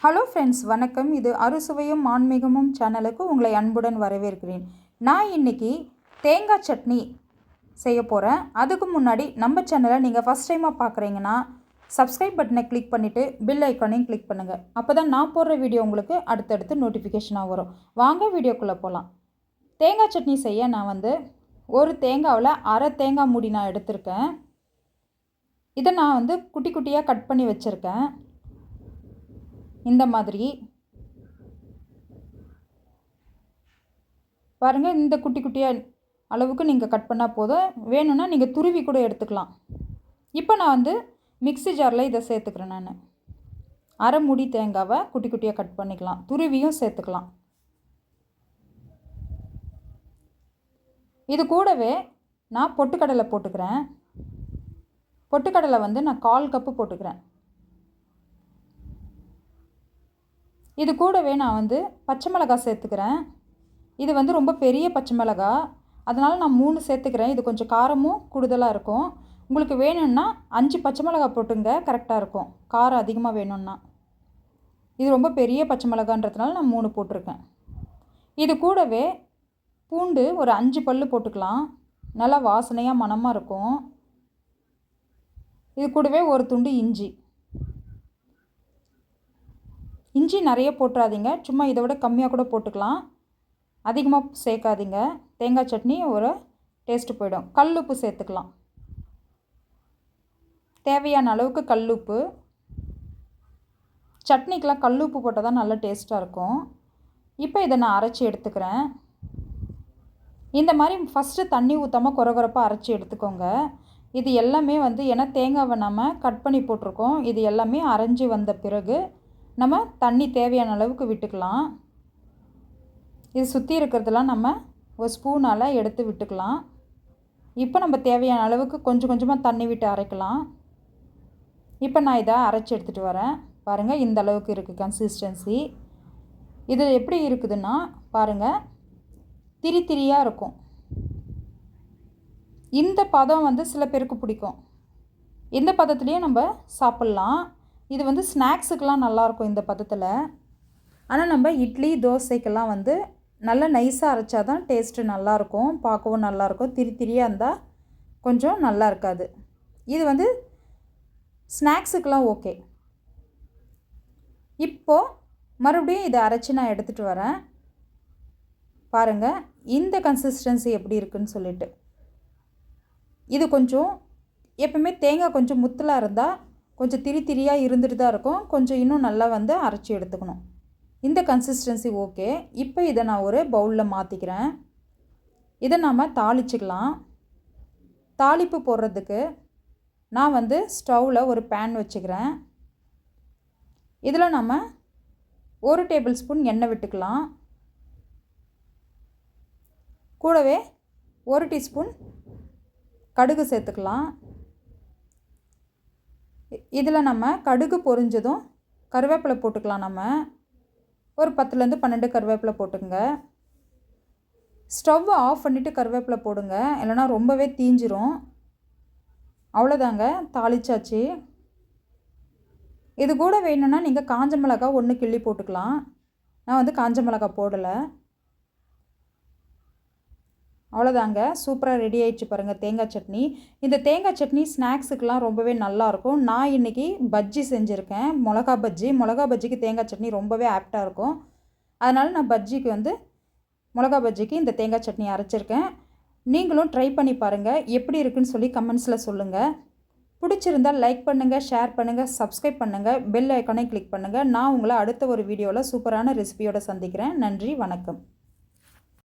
Hello friends, வணக்கம். இது அறுசுவையும் ஆன்மீகமும் சேனலுக்கு உங்களை அன்புடன் வரவேற்கிறேன். நான் இன்றைக்கி தேங்காய் சட்னி செய்ய போகிறேன். அதுக்கு முன்னாடி நம்ம சேனலை நீங்கள் ஃபஸ்ட் டைமாக பார்க்குறீங்கன்னா சப்ஸ்கிரைப் பட்டனை கிளிக் பண்ணிவிட்டு பெல் ஐக்கானையும் கிளிக் பண்ணுங்கள். அப்போ தான் நான் போடுற வீடியோ உங்களுக்கு அடுத்தடுத்து நோட்டிஃபிகேஷனாக வரும். வாங்க வீடியோக்குள்ளே போகலாம். தேங்காய் சட்னி செய்ய நான் ஒரு தேங்காவில் அரை தேங்காய் மூடி நான் எடுத்திருக்கேன். இதை நான் குட்டி குட்டியாக கட் பண்ணி வச்சுருக்கேன். இந்த மாதிரி பாருங்கள். இந்த குட்டி குட்டியாக அளவுக்கு நீங்கள் கட் பண்ணால் போதும். வேணும்னா நீங்கள் துருவி கூட எடுத்துக்கலாம். இப்போ நான் மிக்ஸி ஜாரில் இதை சேர்த்துக்கிறேன். நான் அரை மூடி தேங்காவை குட்டி குட்டியாக கட் பண்ணிக்கலாம். துருவியும் சேர்த்துக்கலாம். இது கூடவே நான் பொட்டுக்கடலை போட்டுக்கிறேன். பொட்டுக்கடலை நான் 1/4 கப்பு போட்டுக்கிறேன். இது கூடவே நான் பச்சை மிளகாய் சேர்த்துக்கிறேன். இது ரொம்ப பெரிய பச்சை மிளகாய், அதனால் நான் 3 சேர்த்துக்கிறேன். இது கொஞ்சம் காரமும் கூடுதலாக இருக்கும். உங்களுக்கு வேணும்னா 5 பச்சை மிளகாய் போட்டுங்க, கரெக்டாக இருக்கும். காரம் அதிகமாக வேணும்னா. இது ரொம்ப பெரிய பச்சை மிளகான்றதுனால நான் 3 போட்டிருக்கேன். இது கூடவே பூண்டு ஒரு 5 பல்லு போட்டுக்கலாம். நல்லா வாசனையாக மணமாக இருக்கும். இது கூடவே ஒரு துண்டு இஞ்சி நிறைய போட்டுறாதீங்க. சும்மா இதை விட கம்மியாக கூட போட்டுக்கலாம். அதிகமாக சேர்க்காதீங்க. தேங்காய் சட்னி ஒரு டேஸ்ட்டு போயிடும். கல்லுப்பு சேர்த்துக்கலாம். தேவையான அளவுக்கு கல்லுப்பு. சட்னிக்கெலாம் கல்லுப்பு போட்டால் தான் நல்லா டேஸ்ட்டாக இருக்கும். இப்போ இதை நான் அரைச்சி எடுத்துக்கிறேன். இந்த மாதிரி ஃபஸ்ட்டு தண்ணி ஊற்றாமல் கொரகொரப்பாக அரைச்சி எடுத்துக்கோங்க. இது எல்லாமே ஏன்னா தேங்காவை நம்ம கட் பண்ணி போட்டிருக்கோம். இது எல்லாமே அரைஞ்சி வந்த பிறகு நம்ம தண்ணி தேவையான அளவுக்கு விட்டுக்கலாம். இது சுற்றி இருக்கிறதெல்லாம் நம்ம ஒரு ஸ்பூனால் எடுத்து விட்டுக்கலாம். இப்போ நம்ம தேவையான அளவுக்கு கொஞ்சம் கொஞ்சமாக தண்ணி விட்டு அரைக்கலாம். இப்போ நான் இதை அரைச்சி எடுத்துகிட்டு வரேன். பாருங்கள், இந்த அளவுக்கு இருக்குது கன்சிஸ்டன்சி. இது எப்படி இருக்குதுன்னா பாருங்கள், திரி திரியாக இருக்கும். இந்த பதம் சில பேருக்கு பிடிக்கும். இந்த பதத்துலேயே நம்ம சாப்பிட்லாம். இது ஸ்நாக்ஸுக்கெலாம் நல்லாயிருக்கும் இந்த பதத்தில். ஆனால் நம்ம இட்லி தோசைக்கெல்லாம் நல்லா நைஸாக அரைச்சா தான் டேஸ்ட்டு நல்லாயிருக்கும். பார்க்கவும் நல்லாயிருக்கும். திரி திரியாக இருந்தால் கொஞ்சம் நல்லா இருக்காது. இது ஸ்நாக்ஸுக்கெலாம் ஓகே. இப்போது மறுபடியும் இதை அரைச்சி நான் எடுத்துகிட்டு வரேன். பாருங்கள் இந்த கன்சிஸ்டன்சி எப்படி இருக்குதுன்னு சொல்லிட்டு. இது கொஞ்சம் எப்பவுமே தேங்காய் கொஞ்சம் முத்தலாக இருந்தால் கொஞ்சம் திரி திரியாக இருந்துட்டு தான் இருக்கும். கொஞ்சம் இன்னும் நல்லா அரைச்சி எடுத்துக்கணும். இந்த கன்சிஸ்டன்சி ஓகே. இப்போ இதை நான் ஒரு பவுலில் மாற்றிக்கிறேன். இதை நாம் தாளிச்சிக்கலாம். தாளிப்பு போடுறதுக்கு நான் ஸ்டவ்வில் ஒரு பேன் வச்சுக்கிறேன். இதில் நம்ம 1 டேபிள் ஸ்பூன் எண்ணெய் விட்டுக்கலாம். கூடவே 1 டீஸ்பூன் கடுகு சேர்த்துக்கலாம். இதில் நம்ம கடுகு பொரிஞ்சதும் கருவேப்பிலை போட்டுக்கலாம். நம்ம ஒரு 10லேருந்து 12 கருவேப்பிலை போட்டுங்க. ஸ்டவ்வை ஆஃப் பண்ணிவிட்டு கருவேப்பிலை போடுங்க, இல்லைனா ரொம்பவே தீஞ்சிரும். அவ்வளோதாங்க, தாளிச்சாச்சு. இது கூட வேணும்னா நீங்கள் காஞ்ச மிளகாய் 1 கிள்ளி போட்டுக்கலாம். நான் காஞ்ச மிளகாய் போடலை. அவ்வளோதாங்க, சூப்பராக ரெடி ஆகிடுச்சு பாருங்கள் தேங்காய் சட்னி. இந்த தேங்காய் சட்னி ஸ்நாக்ஸுக்கெலாம் ரொம்பவே நல்லாயிருக்கும். நான் இன்றைக்கி பஜ்ஜி செஞ்சுருக்கேன். மிளகா பஜ்ஜிக்கு தேங்காய் சட்னி ரொம்பவே ஆப்டாக இருக்கும். அதனால் நான் பஜ்ஜிக்கு மிளகா பஜ்ஜிக்கு இந்த தேங்காய் சட்னி அரைச்சிருக்கேன். நீங்களும் ட்ரை பண்ணி பாருங்கள். எப்படி இருக்குன்னு சொல்லி கமெண்ட்ஸில் சொல்லுங்கள். பிடிச்சிருந்தால் லைக் பண்ணுங்கள், ஷேர் பண்ணுங்கள், சப்ஸ்கிரைப் பண்ணுங்கள், பெல் ஐக்கானை கிளிக் பண்ணுங்கள். நான் உங்களை அடுத்த ஒரு வீடியோவில் சூப்பரான ரெசிபியோடு சந்திக்கிறேன். நன்றி, வணக்கம்.